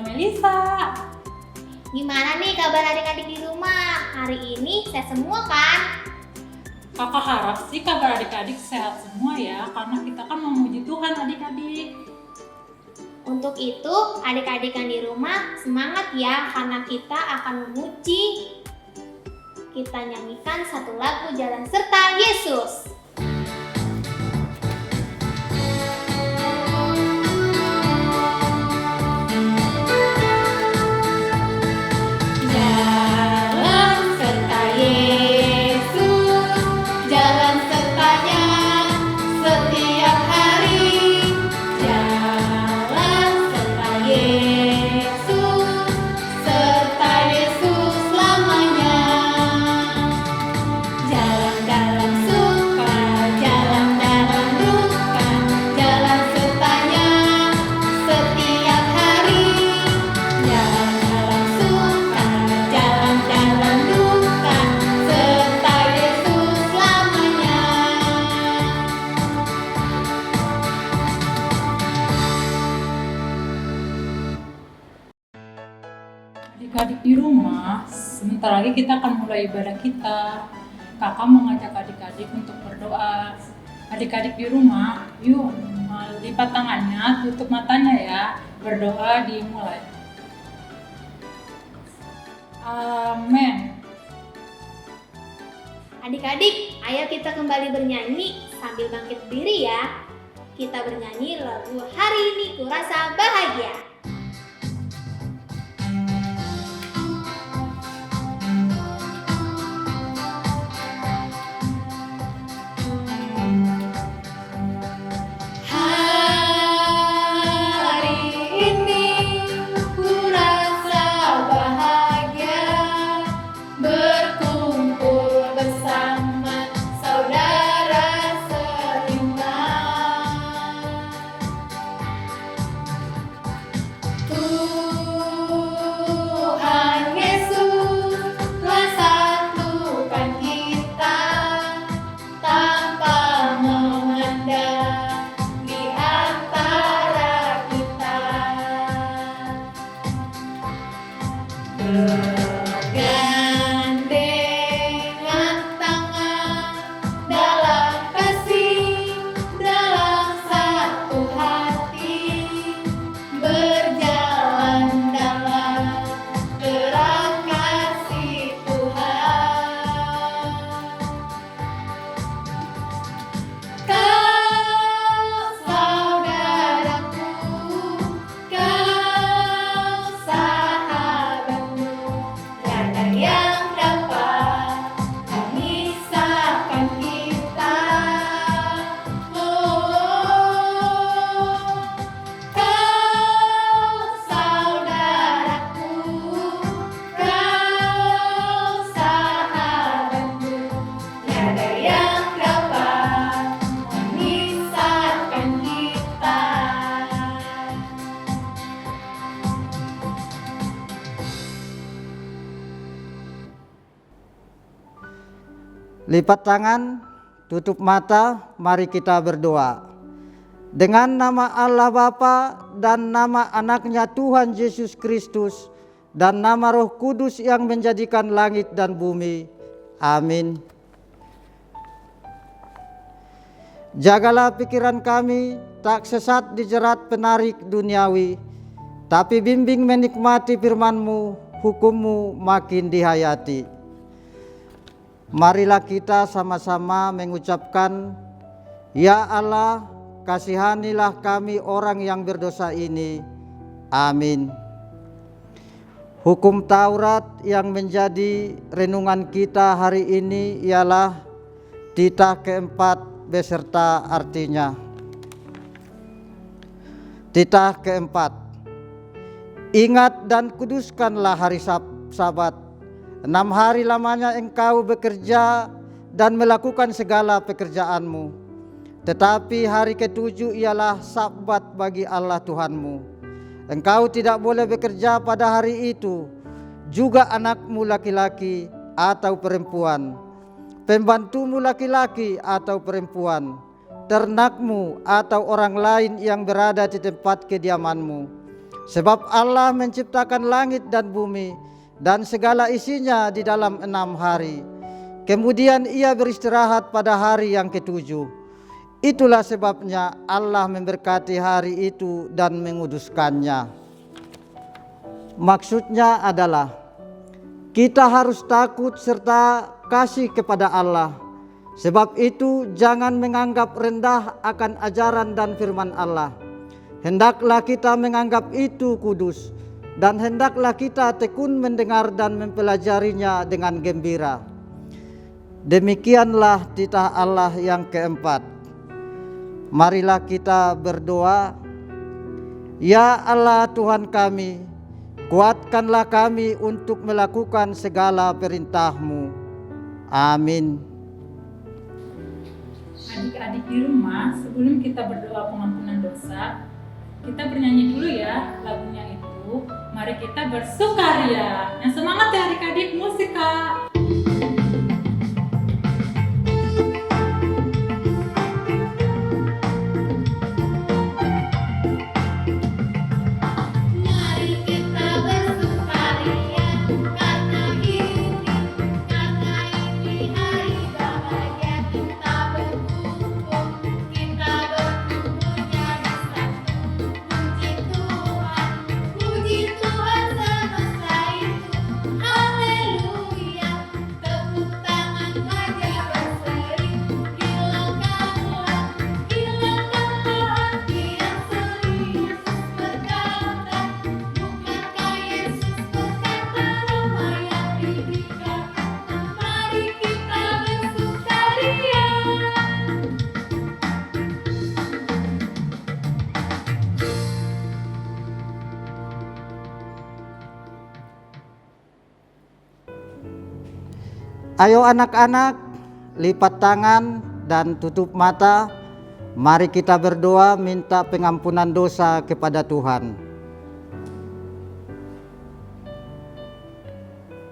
Melisa. Gimana nih kabar adik-adik di rumah? Hari ini sehat semua kan? Kakak harap sih kabar adik-adik sehat semua ya, karena kita kan memuji Tuhan adik-adik. Untuk itu, adik-adik yang di rumah semangat ya, karena kita akan memuji. Kita nyanyikan satu lagu Jalan Serta Yesus. Adik-adik di rumah, sebentar lagi kita akan mulai ibadah kita. Kakak mengajak adik-adik untuk berdoa. Adik-adik di rumah, yuk lipat tangannya, tutup matanya ya. Berdoa dimulai. Amin. Adik-adik, ayo kita kembali bernyanyi sambil bangkit berdiri ya. Kita bernyanyi lagu Hari Ini Kurasa Bahagia. Lipat tangan, tutup mata, mari kita berdoa. Dengan nama Allah Bapa dan nama anaknya Tuhan Yesus Kristus dan nama Roh Kudus yang menjadikan langit dan bumi. Amin. Jagalah pikiran kami tak sesat dijerat penarik duniawi, tapi bimbing menikmati firman-Mu, hukum-Mu makin dihayati. Marilah kita sama-sama mengucapkan, Ya Allah, kasihanilah kami orang yang berdosa ini. Amin. Hukum Taurat yang menjadi renungan kita hari ini ialah titah keempat beserta artinya. Titah keempat, ingat dan kuduskanlah hari Sabat. 6 hari lamanya engkau bekerja dan melakukan segala pekerjaanmu. Tetapi hari ketujuh ialah Sabat bagi Allah Tuhanmu. Engkau tidak boleh bekerja pada hari itu, juga anakmu laki-laki atau perempuan, pembantumu laki-laki atau perempuan, ternakmu atau orang lain yang berada di tempat kediamanmu, Sebab Allah menciptakan langit dan bumi dan segala isinya di dalam 6 hari. Kemudian ia beristirahat pada hari yang ketujuh. Itulah sebabnya Allah memberkati hari itu dan menguduskannya. Maksudnya adalah kita harus takut serta kasih kepada Allah. Sebab itu jangan menganggap rendah akan ajaran dan firman Allah. Hendaklah kita menganggap itu kudus, dan hendaklah kita tekun mendengar dan mempelajarinya dengan gembira. Demikianlah titah Allah yang keempat. Marilah kita berdoa. Ya Allah Tuhan kami, kuatkanlah kami untuk melakukan segala perintah-Mu. Amin. Adik-adik di rumah, sebelum kita berdoa pengampunan dosa, kita bernyanyi dulu ya lagunya itu. Mari kita bersukaria. Yang semangat ya adik-adik, musik Kak. Ayo anak-anak, lipat tangan dan tutup mata. Mari kita berdoa minta pengampunan dosa kepada Tuhan.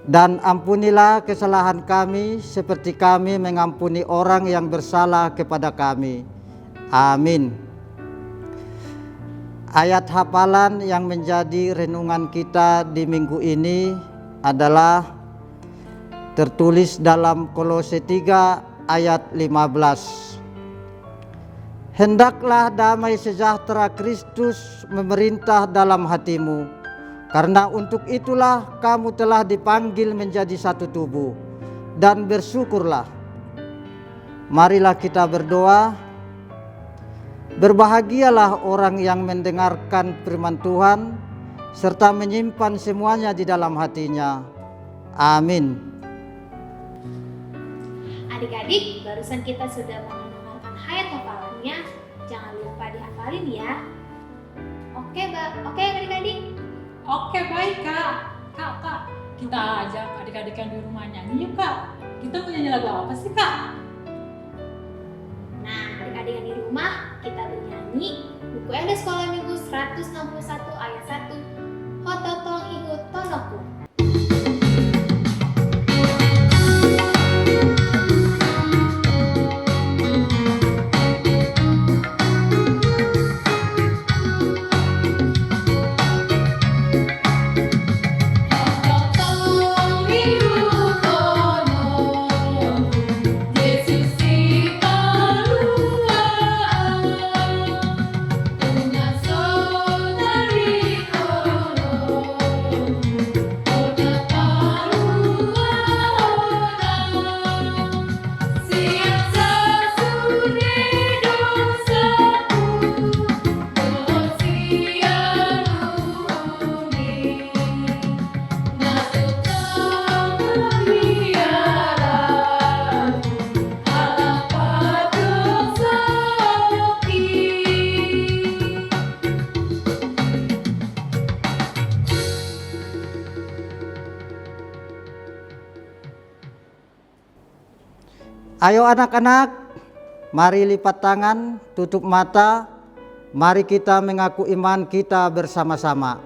Dan ampunilah kesalahan kami seperti kami mengampuni orang yang bersalah kepada kami. Amin. Ayat hafalan yang menjadi renungan kita di minggu ini adalah tertulis dalam Kolose 3 ayat 15. Hendaklah damai sejahtera Kristus memerintah dalam hatimu, karena untuk itulah kamu telah dipanggil menjadi satu tubuh, dan bersyukurlah. Marilah kita berdoa. Berbahagialah orang yang mendengarkan firman Tuhan, serta menyimpan semuanya di dalam hatinya. Amin. Adik-adik, barusan kita sudah mendengarkan hayat hafalannya. Jangan lupa dihafalin ya. Oke adik-adik. Oke baik Kak. Kak, kita ajak adik-adik yang di rumah nyanyi yuk Kak. Kita mau nyanyi lagu apa sih Kak? Nah, adik-adik yang di rumah, kita bernyanyi buku LD Sekolah Minggu 161 ayat 1. Hototong ihu tonoku. Ayo anak-anak, mari lipat tangan, tutup mata. Mari kita mengaku iman kita bersama-sama.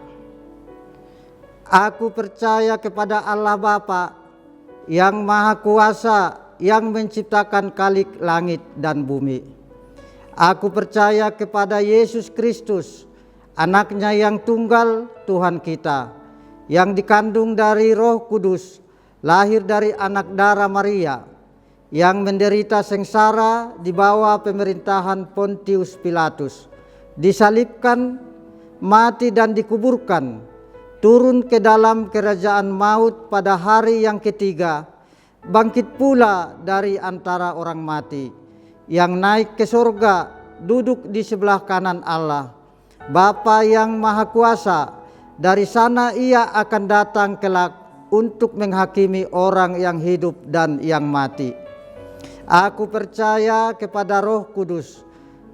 Aku percaya kepada Allah Bapa yang Maha Kuasa, yang menciptakan khalik langit dan bumi. Aku percaya kepada Yesus Kristus, Anaknya yang tunggal, Tuhan kita, yang dikandung dari Roh Kudus, lahir dari anak darah Maria, yang menderita sengsara di bawah pemerintahan Pontius Pilatus, disalibkan, mati dan dikuburkan, turun ke dalam kerajaan maut pada hari yang ketiga, bangkit pula dari antara orang mati, yang naik ke surga, duduk di sebelah kanan Allah, Bapa yang Maha Kuasa. Dari sana ia akan datang kelak untuk menghakimi orang yang hidup dan yang mati. Aku percaya kepada Roh Kudus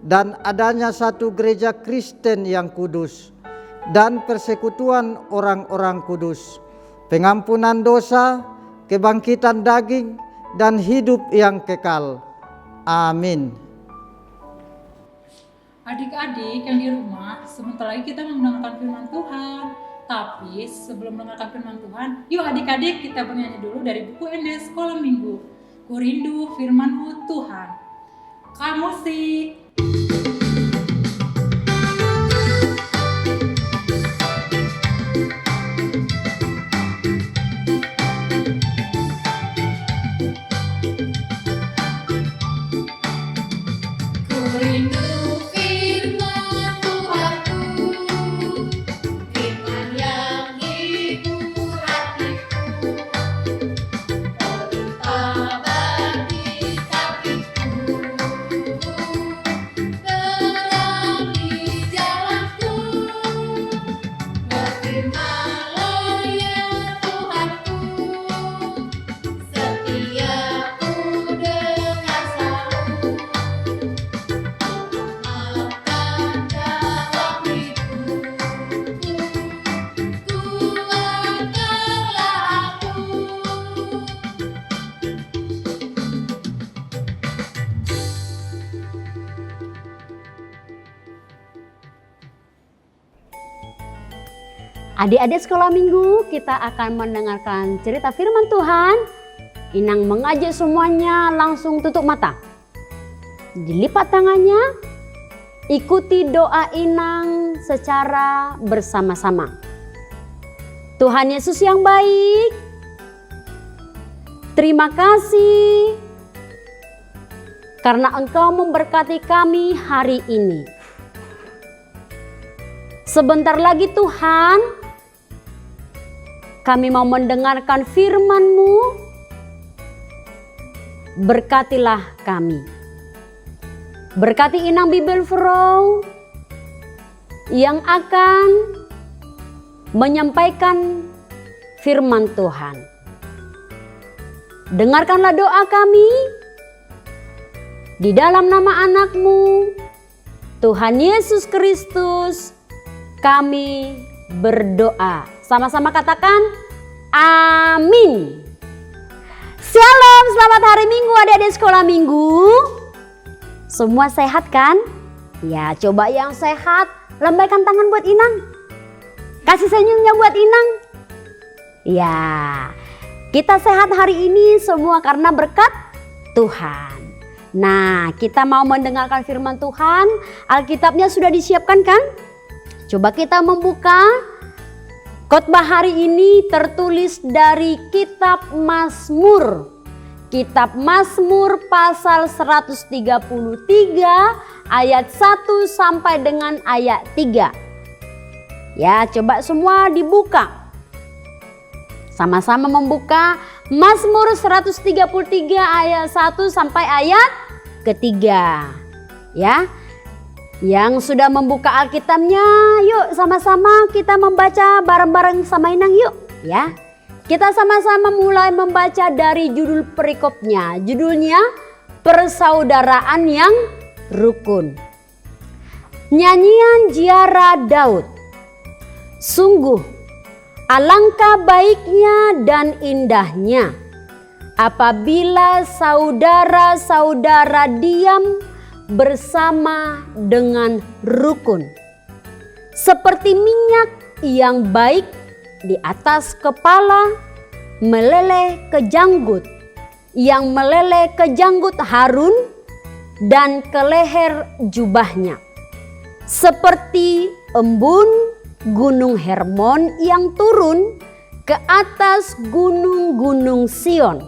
dan adanya satu gereja Kristen yang kudus, dan persekutuan orang-orang kudus, pengampunan dosa, kebangkitan daging, dan hidup yang kekal. Amin. Adik-adik yang di rumah, sebentar lagi kita mendengarkan firman Tuhan. Tapi sebelum mendengarkan firman Tuhan, yuk adik-adik kita bernyanyi dulu dari buku ND Sekolah Minggu. Ku rindu firman-Mu Tuhan. Kamu sih. Adik-adik sekolah minggu, kita akan mendengarkan cerita firman Tuhan. Inang mengajak semuanya langsung tutup mata. Dilipat tangannya, ikuti doa Inang secara bersama-sama. Tuhan Yesus yang baik, terima kasih karena Engkau memberkati kami hari ini. Sebentar lagi Tuhan, kami mau mendengarkan firman-Mu. Berkatilah kami. Berkati Inang Bibel Flow yang akan menyampaikan firman Tuhan. Dengarkanlah doa kami di dalam nama anak-Mu, Tuhan Yesus Kristus, kami berdoa. Sama-sama katakan amin. Shalom, selamat hari Minggu adik-adik sekolah Minggu. Semua sehat kan? Ya, coba yang sehat lambaikan tangan buat Inang. Kasih senyumnya buat Inang. Ya, kita sehat hari ini semua karena berkat Tuhan. Nah, kita mau mendengarkan firman Tuhan. Alkitabnya sudah disiapkan kan? Coba kita membuka. Khotbah hari ini tertulis dari Kitab Mazmur. Kitab Mazmur pasal 133 ayat 1 sampai dengan ayat 3. Ya, coba semua dibuka. Sama-sama membuka Mazmur 133 ayat 1 sampai ayat ketiga. Ya. Yang sudah membuka Alkitabnya, yuk sama-sama kita membaca bareng-bareng sama Inang yuk ya. Kita sama-sama mulai membaca dari judul perikopnya. Judulnya Persaudaraan yang Rukun. Nyanyian Ziarah Daud. Sungguh alangkah baiknya dan indahnya apabila saudara-saudara diam bersama dengan rukun, seperti minyak yang baik di atas kepala meleleh ke janggut, yang meleleh ke janggut Harun dan ke leher jubahnya, seperti embun Gunung Hermon yang turun ke atas gunung-gunung Sion.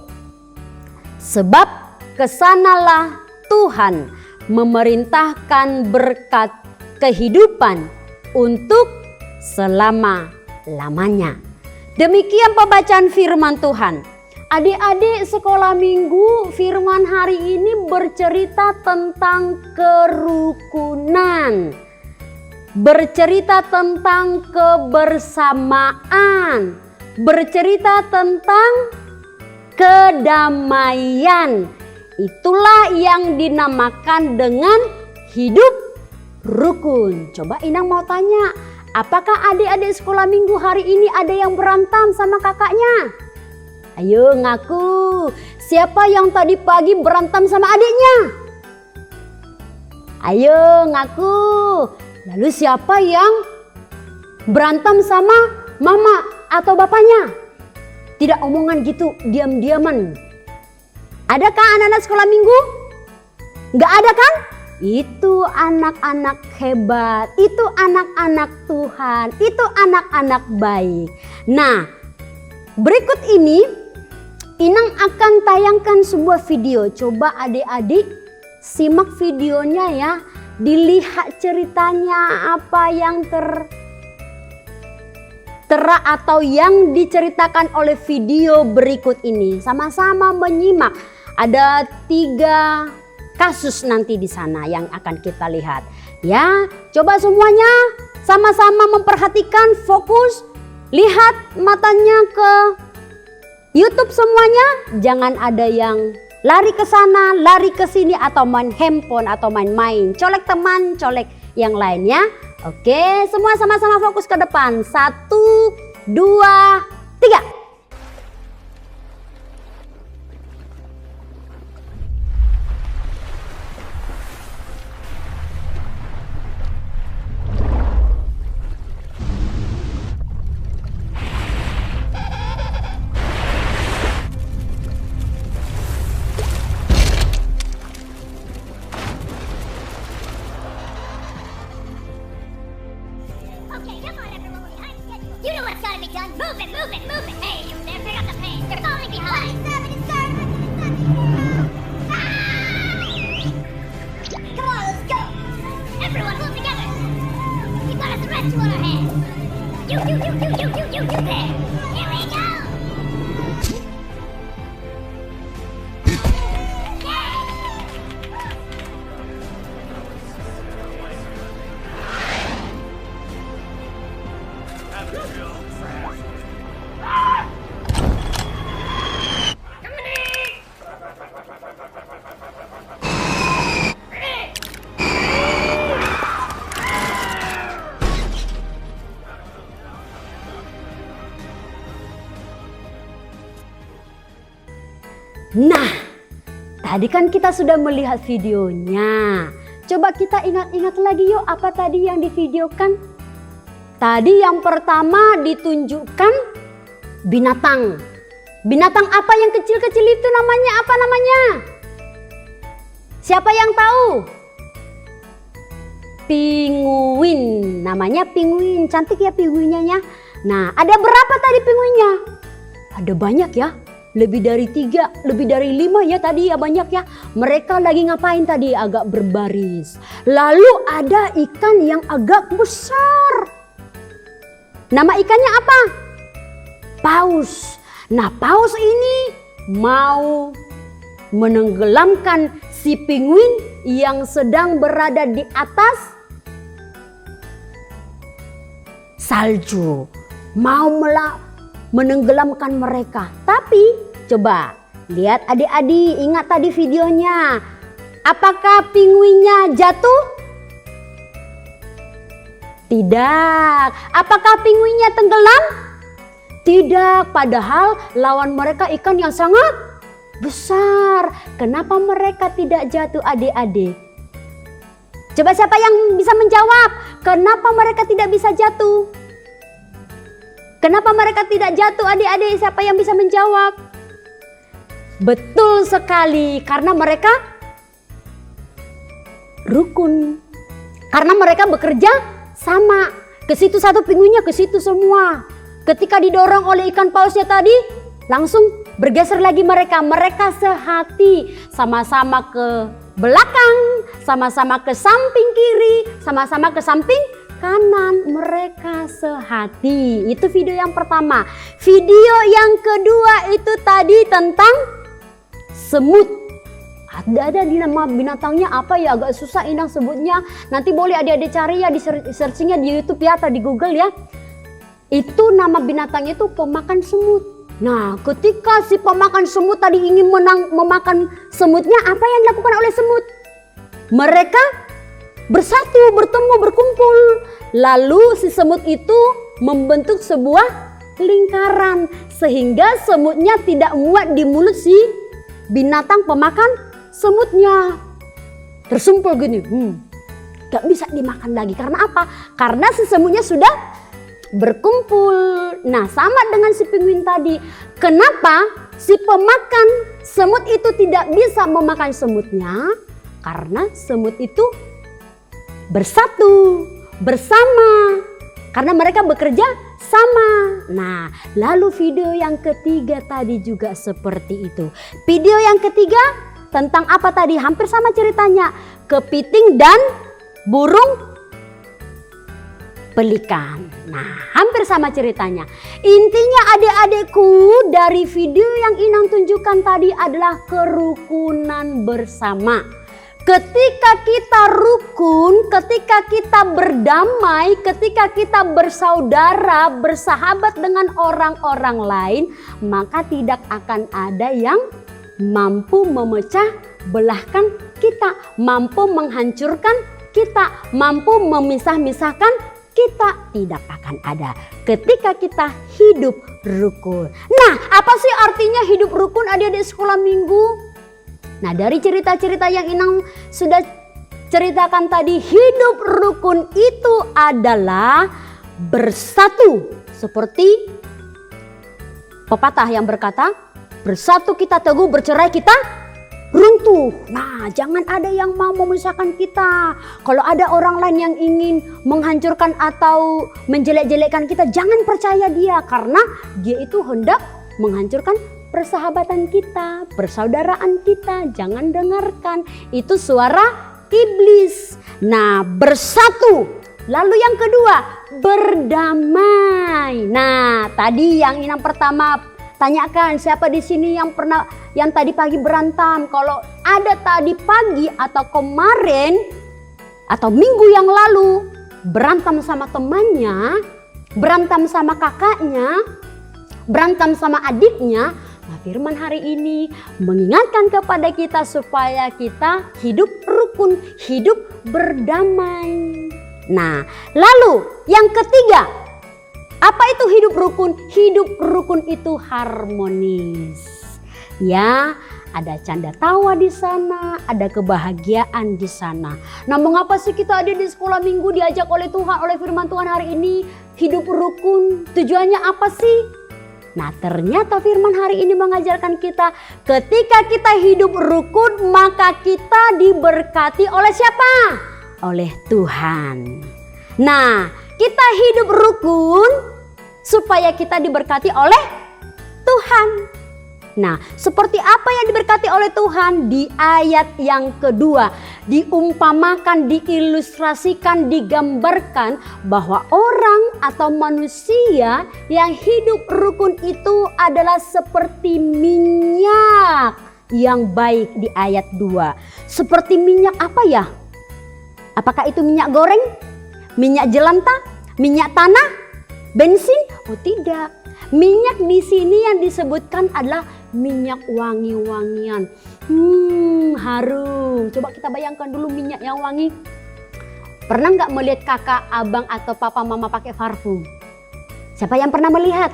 Sebab kesanalah Tuhan memerintahkan berkat kehidupan untuk selama-lamanya. Demikian pembacaan firman Tuhan. Adik-adik sekolah minggu, firman hari ini bercerita tentang kerukunan. Bercerita tentang kebersamaan. Bercerita tentang kedamaian. Itulah yang dinamakan dengan hidup rukun. Coba Inang mau tanya, apakah adik-adik sekolah minggu hari ini ada yang berantem sama kakaknya? Ayo ngaku, siapa yang tadi pagi berantem sama adiknya? Ayo ngaku. Lalu siapa yang berantem sama mama atau bapaknya? Tidak omongan gitu, diam-diaman. Adakah anak-anak sekolah minggu? Nggak ada kan? Itu anak-anak hebat, itu anak-anak Tuhan, itu anak-anak baik. Nah, berikut ini Inang akan tayangkan sebuah video. Coba adik-adik simak videonya ya. Dilihat ceritanya apa yang tera atau yang diceritakan oleh video berikut ini. Sama-sama menyimak. Ada 3 kasus nanti di sana yang akan kita lihat. Ya, coba semuanya sama-sama memperhatikan, fokus, lihat matanya ke YouTube semuanya. Jangan ada yang lari ke sana, lari ke sini atau main handphone atau main-main. Colek teman, colek yang lainnya. Oke, semua sama-sama fokus ke depan. 1, 2, 3. Okay, come on, everyone. Behind schedule. You know what's gotta be done. Move it, move it, move it. Hey, you there, pick up the pace. You're falling behind. Stop it, stop it, Come on, let's go. Everyone, move together. We've got a threat to on our hands. You there. Here we go. Nah, tadi kan kita sudah melihat videonya. Coba kita ingat-ingat lagi yuk apa tadi yang divideokan. Tadi yang pertama ditunjukkan binatang. Binatang apa yang kecil-kecil itu namanya? Apa namanya? Siapa yang tahu? Pinguin. Namanya pinguin. Cantik ya pinguinnya ya. Nah, ada berapa tadi pinguinnya? Ada banyak ya. Lebih dari 3, lebih dari 5 ya tadi ya banyak ya. Mereka lagi ngapain tadi? Agak berbaris. Lalu ada ikan yang agak besar. Nama ikannya apa? Paus. Nah, paus ini mau menenggelamkan si pinguin yang sedang berada di atas salju. Mau menenggelamkan mereka. Tapi coba lihat adik-adik, ingat tadi videonya. Apakah pinguinnya jatuh? Tidak. Apakah pinguinnya tenggelam? Tidak. Padahal lawan mereka ikan yang sangat besar. Kenapa mereka tidak jatuh adik-adik? Coba siapa yang bisa menjawab? Kenapa mereka tidak bisa jatuh? Kenapa mereka tidak jatuh adik-adik? Siapa yang bisa menjawab? Betul sekali, karena mereka rukun. Karena mereka bekerja sama. Ke situ satu, pinguinnya ke situ semua. Ketika didorong oleh ikan pausnya tadi, langsung bergeser lagi mereka. Mereka sehati, sama-sama ke belakang, sama-sama ke samping kiri, sama-sama ke samping kanan. Mereka sehati. Itu video yang pertama. Video yang kedua itu tadi tentang semut. Ada di nama binatangnya apa ya, agak susah Inang sebutnya. Nanti boleh adik-adik cari ya, di searchingnya di YouTube ya atau di Google ya. Itu nama binatangnya itu pemakan semut. Nah, ketika si pemakan semut tadi ingin memakan semutnya, apa yang dilakukan oleh semut? Mereka bersatu, bertemu, berkumpul. Lalu si semut itu membentuk sebuah lingkaran sehingga semutnya tidak muat di mulut si binatang pemakan semutnya. Tersumpul gini, gak bisa dimakan lagi. Karena apa? Karena si semutnya sudah berkumpul. Nah, sama dengan si penguin tadi. Kenapa si pemakan semut itu tidak bisa memakan semutnya? Karena semut itu bersatu, bersama. Karena mereka bekerja sama. Nah, lalu video yang ketiga tadi juga seperti itu. Video yang ketiga tentang apa tadi? Hampir sama ceritanya. Kepiting dan burung pelikan. Nah, hampir sama ceritanya. Intinya adik-adikku, dari video yang Inang tunjukkan tadi adalah kerukunan bersama. Ketika kita rukun, ketika kita berdamai, ketika kita bersaudara, bersahabat dengan orang-orang lain, maka tidak akan ada yang mampu memecah belahkan kita, mampu menghancurkan kita, mampu memisah-misahkan kita. Tidak akan ada ketika kita hidup rukun. Nah, apa sih artinya hidup rukun adik-adik sekolah minggu? Nah, dari cerita-cerita yang Inang sudah ceritakan tadi, hidup rukun itu adalah bersatu. Seperti pepatah yang berkata, bersatu kita teguh, bercerai kita runtuh. Nah, jangan ada yang mau memisahkan kita. Kalau ada orang lain yang ingin menghancurkan atau menjelek-jelekkan kita, jangan percaya dia. Karena dia itu hendak menghancurkan persahabatan kita, persaudaraan kita. Jangan dengarkan, itu suara iblis. Nah, bersatu. Lalu yang kedua, berdamai. Nah, tadi yang Inang pertama tanyakan, siapa di sini yang pernah yang tadi pagi berantem? Kalau ada tadi pagi atau kemarin atau minggu yang lalu berantem sama temannya, berantem sama kakaknya, berantem sama adiknya, nah, firman hari ini mengingatkan kepada kita supaya kita hidup rukun, hidup berdamai. Nah, lalu yang ketiga, apa itu hidup rukun? Hidup rukun itu harmonis. Ya, ada canda tawa di sana, ada kebahagiaan di sana. Nah, mengapa sih kita ada di sekolah minggu diajak oleh Tuhan, oleh firman Tuhan hari ini hidup rukun? Tujuannya apa sih? Nah, ternyata firman hari ini mengajarkan kita ketika kita hidup rukun, maka kita diberkati oleh siapa? Oleh Tuhan. Nah, kita hidup rukun supaya kita diberkati oleh Tuhan. Nah, seperti apa yang diberkati oleh Tuhan? Di ayat yang kedua diumpamakan, diilustrasikan, digambarkan bahwa orang atau manusia yang hidup rukun itu adalah seperti minyak yang baik di ayat 2. Seperti minyak apa ya? Apakah itu minyak goreng? Minyak jelantah? Minyak tanah? Bensin? Oh tidak. Minyak di sini yang disebutkan adalah minyak wangi-wangian. Harum. Coba kita bayangkan dulu minyak yang wangi. Pernah nggak melihat kakak, abang atau papa mama pakai parfum? Siapa yang pernah melihat?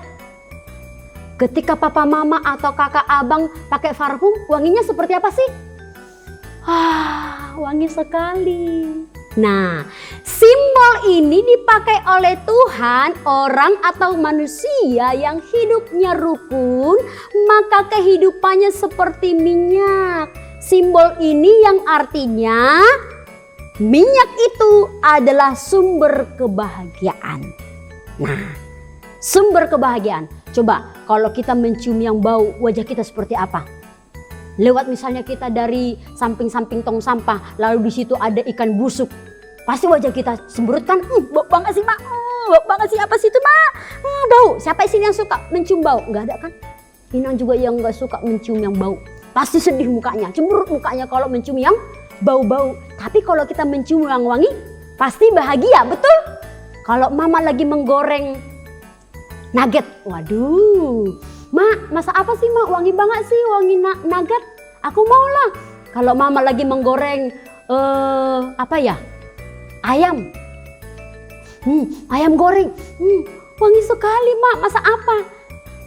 Ketika papa mama atau kakak abang pakai parfum, wanginya seperti apa sih? Wangi sekali. Nah, simbol ini dipakai oleh Tuhan, orang atau manusia yang hidupnya rukun, maka kehidupannya seperti minyak. Simbol ini yang artinya minyak itu adalah sumber kebahagiaan. Nah, sumber kebahagiaan. Coba kalau kita mencium yang bau, wajah kita seperti apa? Lewat misalnya kita dari samping-samping tong sampah, lalu di situ ada ikan busuk. Pasti wajah kita sembrut kan? Bau banget sih, Mak. Bau banget sih, apa sih itu, Mak? Bau. Siapa sih yang suka mencium bau? Enggak ada kan? Inang juga yang enggak suka mencium yang bau. Pasti sedih mukanya, cemberut mukanya kalau mencium yang bau-bau. Tapi kalau kita mencium yang wangi, pasti bahagia, betul? Kalau mama lagi menggoreng nugget, waduh, Mak, masa apa sih, Mak? Wangi banget sih, wangi nugget. Aku mau lah. Kalau mama lagi menggoreng ayam. Ayam goreng. Wangi sekali, Mak. Masa apa?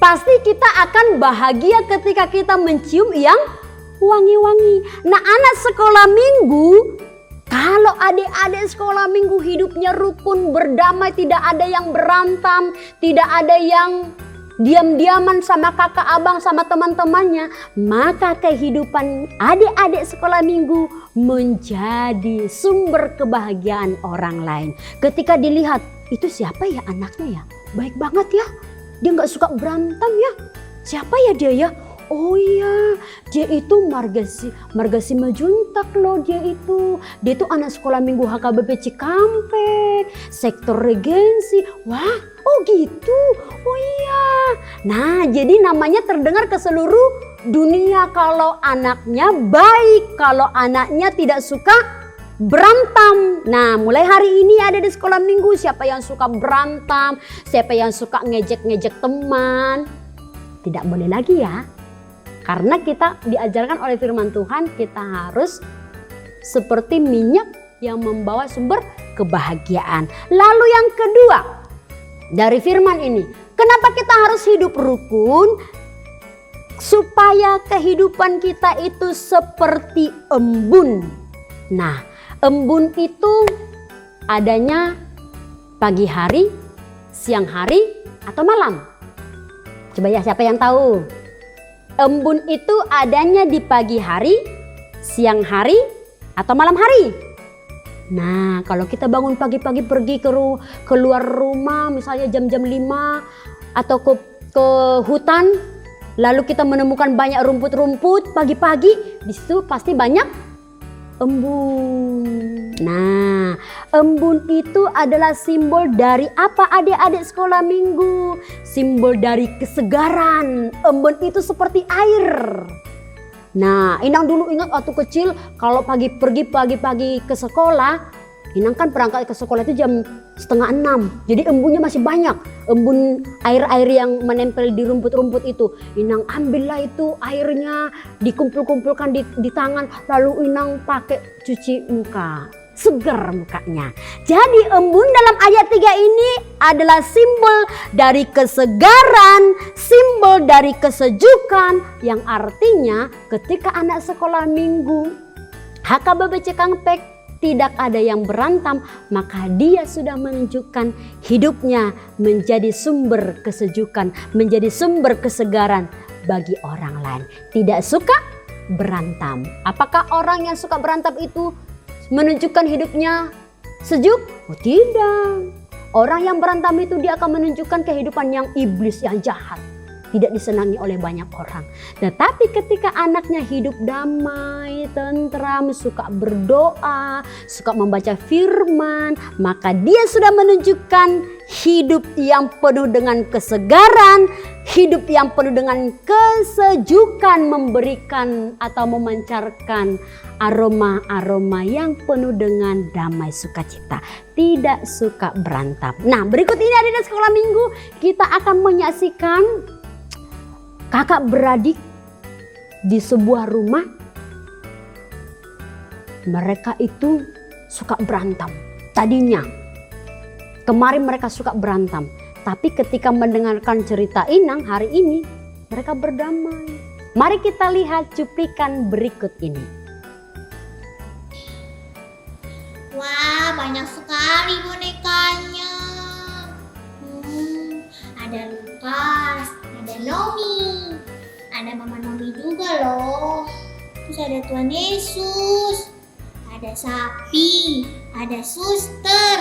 Pasti kita akan bahagia ketika kita mencium yang wangi-wangi. Nah, anak sekolah minggu, kalau adik-adik sekolah minggu hidupnya rukun, berdamai, tidak ada yang berantem, tidak ada yang diam-diaman sama kakak abang sama teman-temannya, maka kehidupan adik-adik sekolah minggu menjadi sumber kebahagiaan orang lain. Ketika dilihat, itu siapa ya anaknya ya? Baik banget ya, dia gak suka berantem ya. Siapa ya dia ya? Oh iya, dia itu Margasi Majuntak loh dia itu. Dia itu anak sekolah minggu HKBP Cikampek, sektor Regensi. Wah, oh gitu. Oh iya. Nah, jadi namanya terdengar ke seluruh dunia kalau anaknya baik, kalau anaknya tidak suka berantem. Nah, mulai hari ini ada di sekolah minggu siapa yang suka berantem, siapa yang suka ngejek-ngejek teman. Tidak boleh lagi ya. Karena kita diajarkan oleh firman Tuhan, kita harus seperti minyak yang membawa sumber kebahagiaan. Lalu yang kedua, dari firman ini, kenapa kita harus hidup rukun? Supaya kehidupan kita itu seperti embun. Nah, embun itu adanya pagi hari, siang hari, atau malam. Coba ya, siapa yang tahu? Embun itu adanya di pagi hari, siang hari, atau malam hari. Nah, kalau kita bangun pagi-pagi pergi keluar rumah, misalnya jam-jam 5 atau ke hutan, lalu kita menemukan banyak rumput-rumput pagi-pagi, di situ pasti banyak embun. Nah, embun itu adalah simbol dari apa adik-adik sekolah minggu? Simbol dari kesegaran. Embun itu seperti air. Nah, Inang dulu ingat waktu kecil kalau pergi pagi-pagi ke sekolah, Inang kan berangkat ke sekolah itu jam 5:30. Jadi embunnya masih banyak. Embun air-air yang menempel di rumput-rumput itu. Inang ambillah itu airnya, dikumpul-kumpulkan di tangan, lalu Inang pakai cuci muka. Segar mukanya. Jadi embun dalam ayat 3 ini adalah simbol dari kesegaran, simbol dari kesejukan, yang artinya ketika anak sekolah minggu HKBP Cikampek tidak ada yang berantem, maka dia sudah menunjukkan hidupnya menjadi sumber kesejukan, menjadi sumber kesegaran bagi orang lain. Tidak suka berantem. Apakah orang yang suka berantem itu menunjukkan hidupnya sejuk? Oh, tidak. Orang yang berantem itu dia akan menunjukkan kehidupan yang iblis, yang jahat. Tidak disenangi oleh banyak orang. Tetapi ketika anaknya hidup damai, tentram, suka berdoa, suka membaca firman, maka dia sudah menunjukkan hidup yang penuh dengan kesegaran, hidup yang penuh dengan kesejukan, memberikan atau memancarkan aroma-aroma yang penuh dengan damai sukacita, tidak suka berantem. Nah, berikut ini adik-adik sekolah minggu, kita akan menyaksikan kakak beradik di sebuah rumah. Mereka itu suka berantem. Tadinya, kemarin mereka suka berantem. Tapi ketika mendengarkan cerita Inang hari ini, mereka berdamai. Mari kita lihat cuplikan berikut ini. Wah, banyak sekali bonekanya. Ada Lukas, ada Nomi, ada Mama Nomi juga loh. Terus ada Tuhan Yesus, ada sapi, ada suster,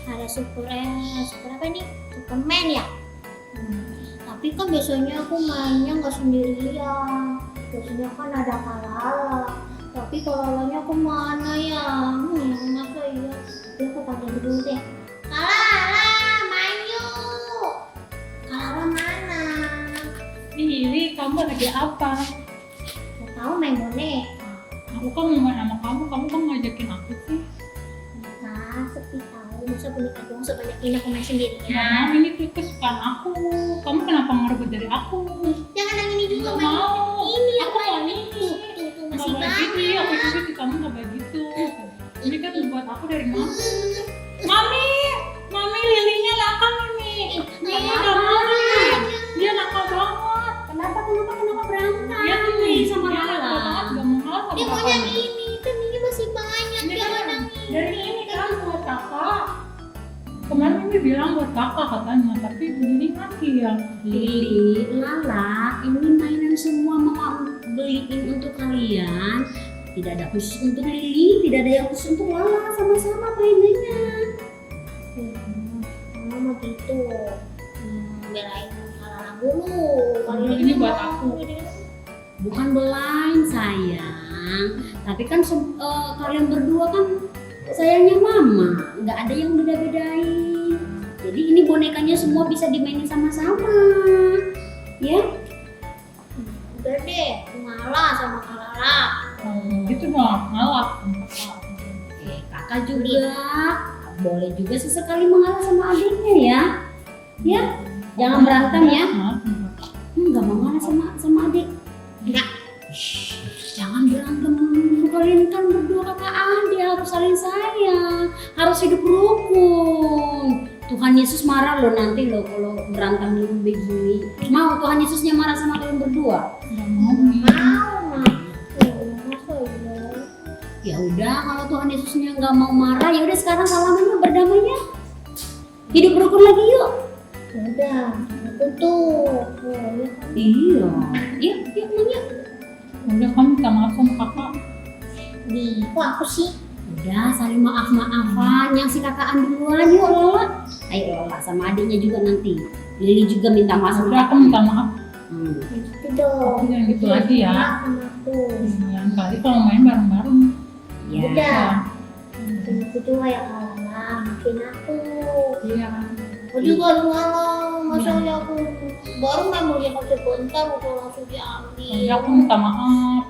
ada super apa nih? Superman ya. Tapi kan biasanya aku mainnya nggak sendirian. Biasanya kan ada Kalala. Tapi Kalalanya kemana ya? Masa iya? Dia aku panggil dulu deh. Kalala, main yuk. Kalala mana? Lili, kamu lagi apa? Mau tahu main boneka? Aku kan mau main sama kamu kan ngajakin aku sih. Nah, sepi tahu. Masa boneka doang sebanyak ini aku main sendirian. Nah, ini tuh kesukaan aku. Kamu kenapa ngerebut dari aku? Jangan yang ini juga Nggak main. mau. Ini Aku apa mau ini? ini. Tuh Nggak masih boleh banyak. gitu ya, aku juga sih kamu nggak begitu. Ini kan buat aku dari mama. Mami, lilinya nakal ini. Nih, nggak mau nih. Dia nakal banget. Kenapa berantem? Dia tuh Lili sama dia nakal Lala. banget, nggak mau ngalah sama Dia mau kakaknya. yang ini. Kan ini masih banyak. Ini Dia kan mau yang dari ini kan buat kakak. Kemarin ini bilang buat kakak katanya, tapi ini mati ya. Lili, Lala, ini mainan semua mama beliin untuk kalian. Tidak ada khusus untuk Lili, tidak ada yang khusus untuk Lala, sama-sama mainannya. Mama gitu. Belain Kalala dulu. Kalau Ini buat aku. Bukan belain sayang, tapi kan kalian berdua kan sayangnya mama, nggak ada yang beda-bedain. Jadi ini bonekanya semua bisa dimainin sama-sama, ya? Udah deh, ngalah sama Kalala. Gitu dong, ngalah sama kakak. Kakak juga boleh juga sesekali mengalah sama adiknya ya, ya? Jangan berantem ya. Nggak mau ngalah sama adik. Enggak. Jangan berantem. Kalian kan berdua kakak adik harus saling sayang, harus hidup rukun. Tuhan Yesus marah loh nanti loh kalau berantem dulu begini. Mau Tuhan Yesusnya marah sama kalian berdua? Nggak mau nih. Mau, masa iya? Ya udah, kalau Tuhan Yesusnya nggak mau marah, ya udah sekarang salaman yuk, berdamai ya. Hidup rukun lagi yuk. Udah, aku tuh. Iya, yuk nanya. Udah kamu minta maaf sama kakak. Di, kok aku sih? Udah saling maaf-maafan, yang si kakaan duluan yuk Lola. Ayo Lola sama adiknya juga nanti. Lili juga minta maaf sama Udah aku minta maaf. Gitu dong. Jangan gitu lagi ya. Sama aku. Yang kali kalau main bareng-bareng. Ya. Udah. Aku juga ya Kalala, maafin aku. Iya. Aku juga ngalah, masa ya aku baru main boneka sebentar udah langsung diambil. Ya aku minta maaf.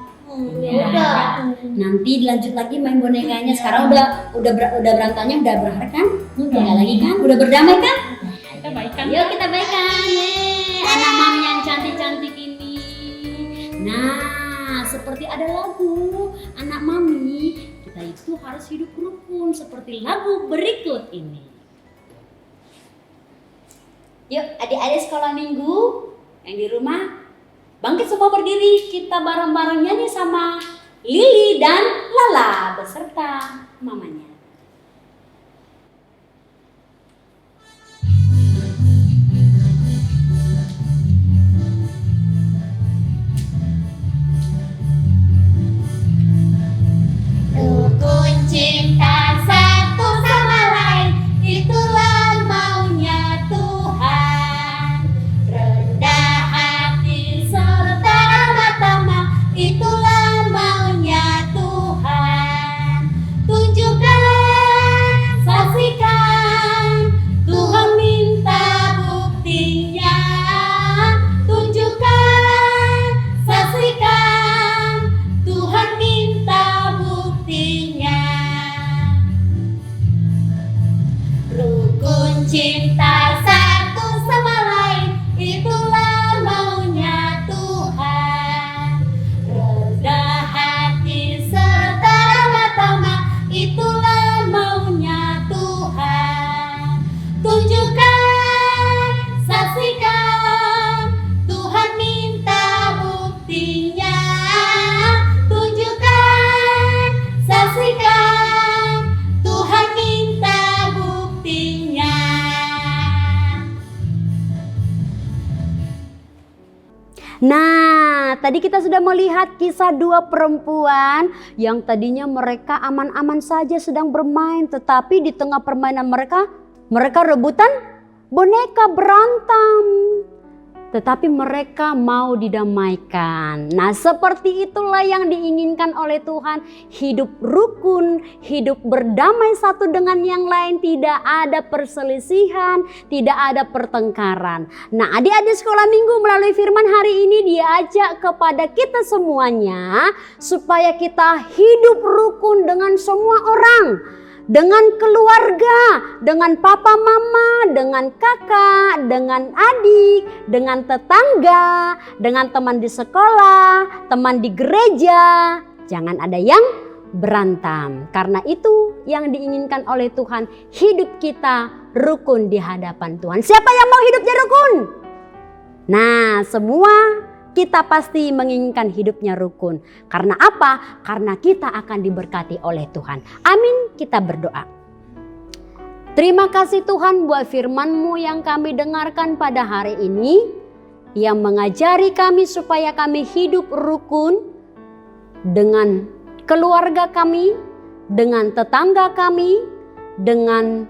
Ya udah. Nanti dilanjut lagi main bonekanya. Sekarang udah berantemnya udah berakhir kan? Udah lagi kan? Udah berdamai kan? Kita baikan. Yuk kita baikan. Yeay, anak mami yang cantik-cantik ini. Nah, seperti ada lagu anak mami, kita itu harus hidup rukun seperti lagu berikut ini. Yuk adik-adik sekolah minggu yang di rumah, bangkit semua berdiri, kita bareng-bareng nyanyi sama Lili dan Lala beserta mamanya. Rukun cinta satu sama lain, itulah maunya Tuhan. Rendah hati serta ramah tamah, itulah maunya Tuhan. Tunjukkan, saksikan, Tuhan minta buktinya. Tunjukkan, saksikan, Tuhan minta buktinya. Rukun cinta satu sama lain, itulah maunya Tuhan. Rendah hati serta ramah tamah, itulah maunya Tuhan. Tunjukkan, saksikan, Tuhan minta buktinya. Tunjukkan, saksikan, Tuhan minta buktinya. Nah, Nah, tadi kita sudah melihat kisah dua perempuan yang tadinya mereka aman-aman saja sedang bermain, tetapi di tengah permainan mereka rebutan boneka, berantem. Tetapi mereka mau didamaikan. Nah, seperti itulah yang diinginkan oleh Tuhan. Hidup rukun, hidup berdamai satu dengan yang lain. Tidak ada perselisihan, tidak ada pertengkaran. Nah, adik-adik sekolah minggu melalui firman hari ini diajak kepada kita semuanya supaya kita hidup rukun dengan semua orang. Dengan keluarga, dengan papa mama, dengan kakak, dengan adik, dengan tetangga, dengan teman di sekolah, teman di gereja. Jangan ada yang berantem. Karena itu yang diinginkan oleh Tuhan, hidup kita rukun di hadapan Tuhan. Siapa yang mau hidupnya rukun? Nah, semua kita pasti menginginkan hidupnya rukun. Karena apa? Karena kita akan diberkati oleh Tuhan. Amin, kita berdoa. Terima kasih Tuhan buat firman-Mu yang kami dengarkan pada hari ini. Yang mengajari kami supaya kami hidup rukun dengan keluarga kami, dengan tetangga kami, dengan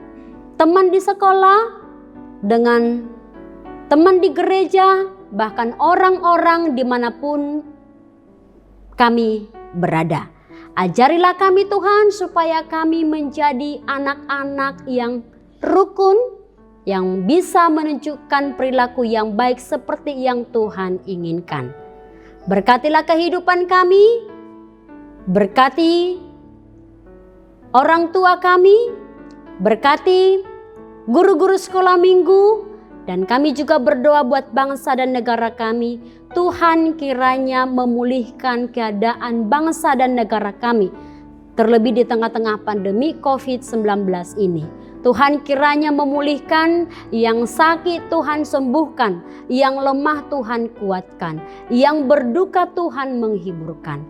teman di sekolah, dengan teman di gereja, bahkan orang-orang dimanapun kami berada. Ajarilah kami Tuhan supaya kami menjadi anak-anak yang rukun, yang bisa menunjukkan perilaku yang baik seperti yang Tuhan inginkan. Berkatilah kehidupan kami, berkati orang tua kami, berkati guru-guru sekolah minggu, dan kami juga berdoa buat bangsa dan negara kami. Tuhan kiranya memulihkan keadaan bangsa dan negara kami. Terlebih di tengah-tengah pandemi COVID-19 ini. Tuhan kiranya memulihkan yang sakit Tuhan sembuhkan. Yang lemah Tuhan kuatkan. Yang berduka Tuhan menghiburkan.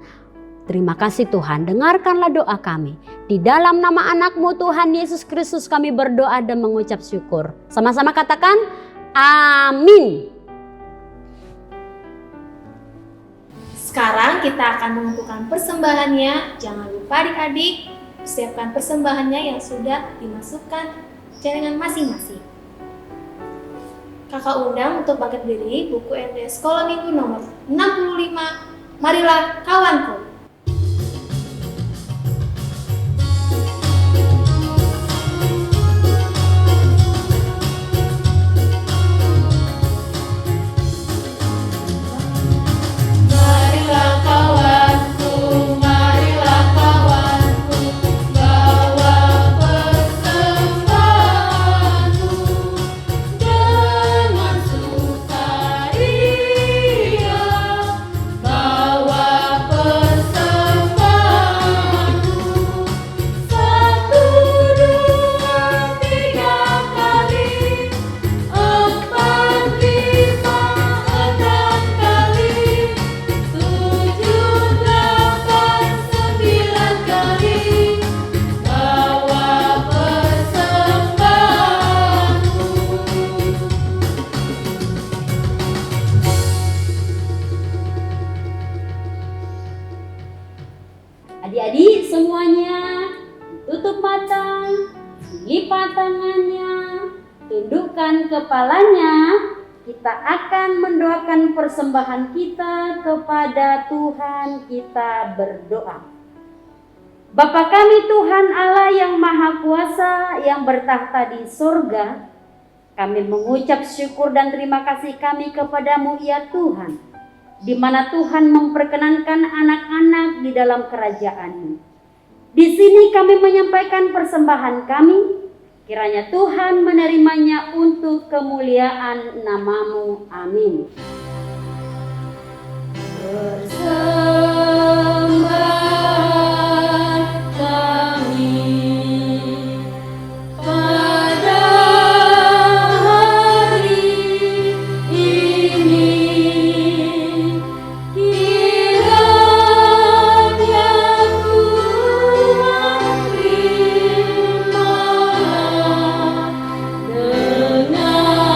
Terima kasih Tuhan, dengarkanlah doa kami. Di dalam nama anak-Mu Tuhan Yesus Kristus kami berdoa dan mengucap syukur. Sama-sama katakan, amin. Sekarang kita akan mengumpulkan persembahannya. Jangan lupa adik-adik, siapkan persembahannya yang sudah dimasukkan celengan masing-masing. Kakak undang untuk bangkit berdiri, buku MD Sekolah Minggu nomor 65. Marilah kawanku. Adik-adik semuanya tutup mata, lipat tangannya, tundukkan kepalanya. Kita akan mendoakan persembahan kita kepada Tuhan. Kita berdoa. Bapa kami Tuhan Allah yang Maha Kuasa yang bertahta di surga, kami mengucap syukur dan terima kasih kami kepadamu ya Tuhan, di mana Tuhan memperkenankan anak-anak di dalam kerajaan-Mu. Di sini kami menyampaikan persembahan kami, kiranya Tuhan menerimanya untuk kemuliaan nama-Mu. Amin. Persembahan kami pada hari ini.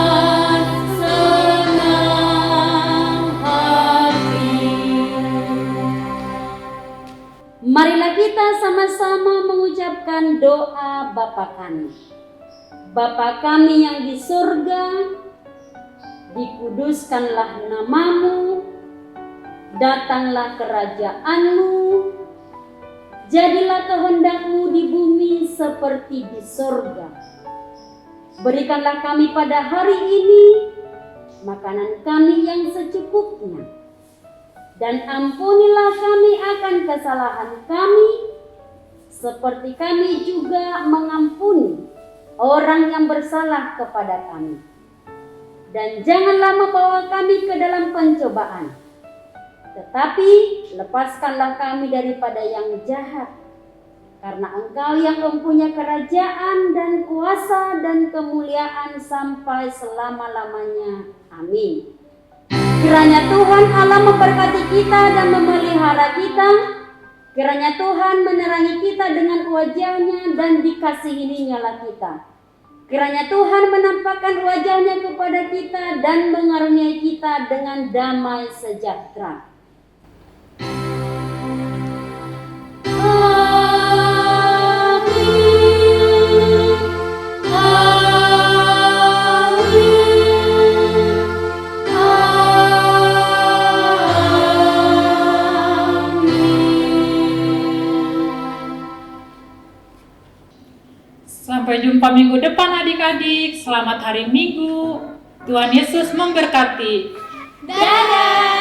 Dengan senang bersama-sama mengucapkan doa Bapa kami. Bapa kami yang di surga, dikuduskanlah namamu, datanglah kerajaan-Mu, jadilah kehendak-Mu di bumi seperti di surga. Berikanlah kami pada hari ini makanan kami yang secukupnya, dan ampunilah kami akan kesalahan kami, seperti kami juga mengampuni orang yang bersalah kepada kami. Dan janganlah membawa kami ke dalam pencobaan, tetapi lepaskanlah kami daripada yang jahat. Karena Engkau yang mempunyai kerajaan dan kuasa dan kemuliaan sampai selama-lamanya. Amin. Kiranya Tuhan Allah memberkati kita dan memelihara kita. Kiranya Tuhan menerangi kita dengan wajah-Nya dan dikasihi-Nya kita. Kiranya Tuhan menampakkan wajah-Nya kepada kita dan mengaruniai kita dengan damai sejahtera. Sampai jumpa minggu depan adik-adik. Selamat hari Minggu. Tuhan Yesus memberkati. Dadah!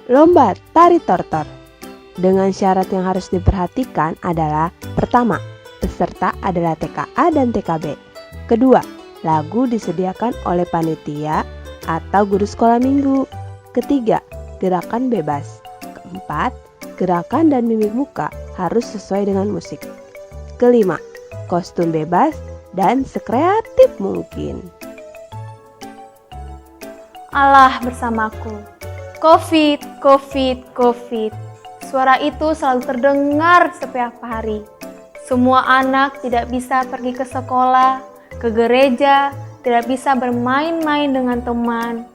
Lomba tari tortor. Dengan syarat yang harus diperhatikan adalah: pertama, peserta adalah TKA dan TKB. Kedua, lagu disediakan oleh panitia atau guru sekolah minggu. Ketiga, gerakan bebas. Keempat, gerakan dan mimik muka harus sesuai dengan musik. Kelima, kostum bebas dan sekreatif mungkin. Allah bersamaku. Covid, Covid, Covid. Suara itu selalu terdengar setiap hari. Semua anak tidak bisa pergi ke sekolah, ke gereja, tidak bisa bermain-main dengan teman.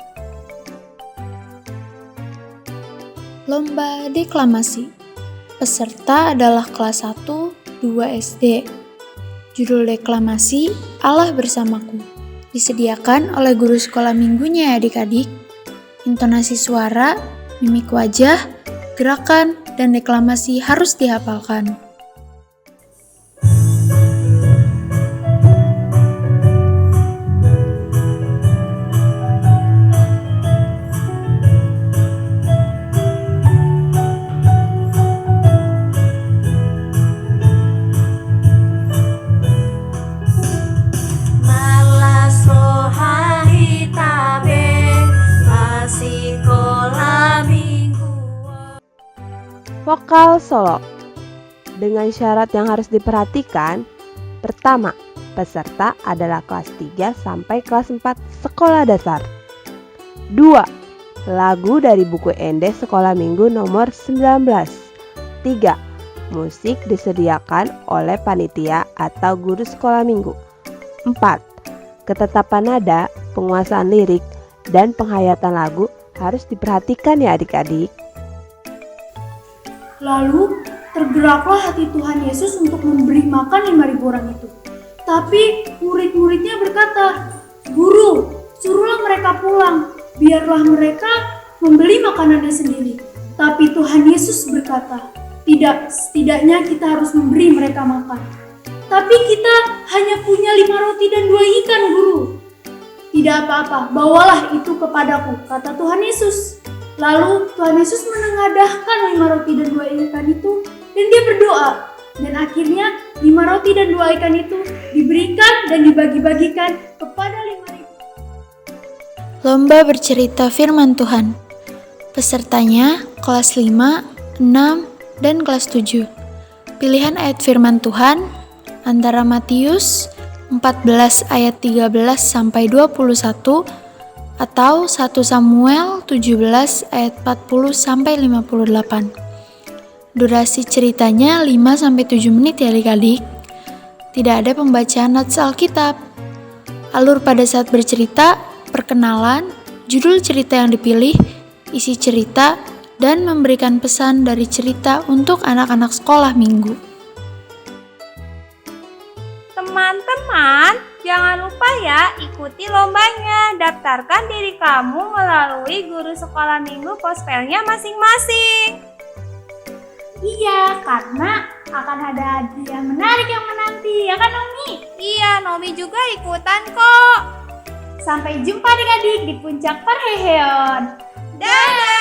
Lomba deklamasi. Peserta adalah kelas 1, 2 SD. Judul deklamasi Allah Bersamaku. Disediakan oleh guru sekolah minggunya ya adik-adik. Intonasi suara, mimik wajah, gerakan, dan deklamasi harus dihafalkan. Vokal solo. Dengan syarat yang harus diperhatikan: pertama, peserta adalah kelas 3 sampai kelas 4 sekolah dasar. 2. Lagu dari buku Ende Sekolah Minggu nomor 19. 3. Musik disediakan oleh panitia atau guru sekolah minggu. 4. Ketetapan nada, penguasaan lirik, dan penghayatan lagu harus diperhatikan ya adik-adik. Lalu tergeraklah hati Tuhan Yesus untuk memberi makan 5.000 orang itu. Tapi murid-muridnya berkata, "Guru, suruhlah mereka pulang, biarlah mereka membeli makanannya sendiri." Tapi Tuhan Yesus berkata, "Tidak, setidaknya kita harus memberi mereka makan." "Tapi kita hanya punya 5 roti dan 2 ikan, Guru." "Tidak apa-apa, bawalah itu kepadaku," kata Tuhan Yesus. Lalu Tuhan Yesus menengadahkan 5 roti dan 2 ikan itu, dan dia berdoa. Dan akhirnya 5 roti dan 2 ikan itu diberikan dan dibagi-bagikan kepada 5.000. Lomba bercerita firman Tuhan. Pesertanya kelas 5, 6, dan kelas 7. Pilihan ayat firman Tuhan antara Matius 14 ayat 13 sampai 21 atau 1 Samuel 17 ayat 40 sampai 58. Durasi ceritanya 5 sampai 7 menit ya adik-adik. Tidak ada pembacaan nats Alkitab. Alur pada saat bercerita, perkenalan, judul cerita yang dipilih, isi cerita, dan memberikan pesan dari cerita untuk anak-anak sekolah minggu. Teman-teman, jangan lupa ya ikuti lombanya. Daftarkan diri kamu melalui guru sekolah minggu Pospelnya masing-masing. Iya, karena akan ada hadiah menarik yang menanti, ya kan Nomi? Iya, Nomi juga ikutan kok. Sampai jumpa adik-adik di puncak perheheon. Dadah!